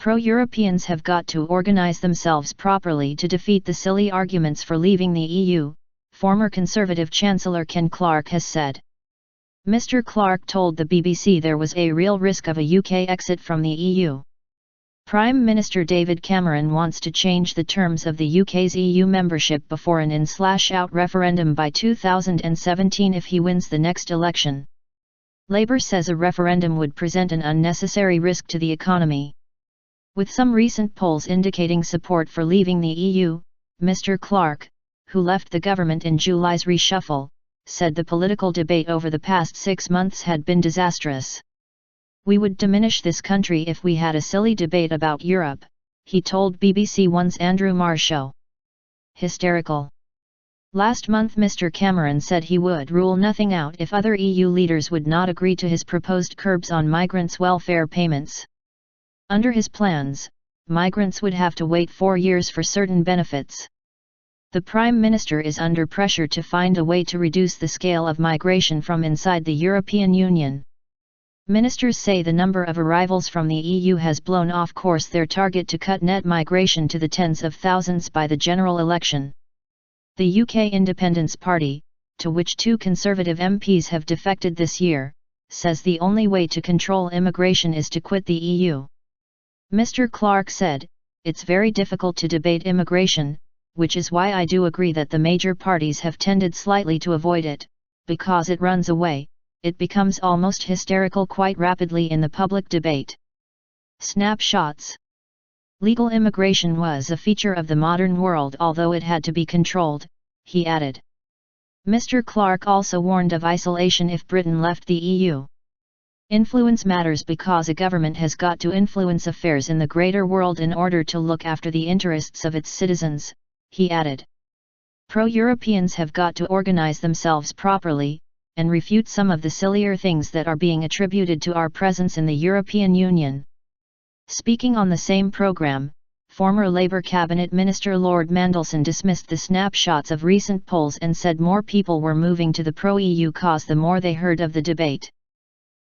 Pro-Europeans have got to organise themselves properly to defeat the silly arguments for leaving the EU, former Conservative Chancellor Ken Clarke has said. Mr. Clarke told the BBC there was a real risk of a UK exit from the EU. Prime Minister David Cameron wants to change the terms of the UK's EU membership before an in/out referendum by 2017 if he wins the next election. Labour says a referendum would present an unnecessary risk to the economy. With some recent polls indicating support for leaving the EU, Mr. Clarke, who left the government in July's reshuffle, said the political debate over the past 6 months had been disastrous. "We would diminish this country if we had a silly debate about Europe," he told BBC One's Andrew Marr show. Hysterical. Last month Mr. Cameron said he would rule nothing out if other EU leaders would not agree to his proposed curbs on migrants' welfare payments. Under his plans, migrants would have to wait 4 years for certain benefits. The Prime Minister is under pressure to find a way to reduce the scale of migration from inside the European Union. Ministers say the number of arrivals from the EU has blown off course their target to cut net migration to the tens of thousands by the general election. The UK Independence Party, to which 2 Conservative MPs have defected this year, says the only way to control immigration is to quit the EU. Mr. Clarke said, "It's very difficult to debate immigration, which is why I do agree that the major parties have tended slightly to avoid it, because it runs away, it becomes almost hysterical quite rapidly in the public debate." Snapshots. Legal immigration was a feature of the modern world although it had to be controlled, he added. Mr. Clarke also warned of isolation if Britain left the EU. Influence matters because a government has got to influence affairs in the greater world in order to look after the interests of its citizens, he added. Pro-Europeans have got to organise themselves properly, and refute some of the sillier things that are being attributed to our presence in the European Union. Speaking on the same programme, former Labour Cabinet Minister Lord Mandelson dismissed the snapshots of recent polls and said more people were moving to the pro-EU cause the more they heard of the debate.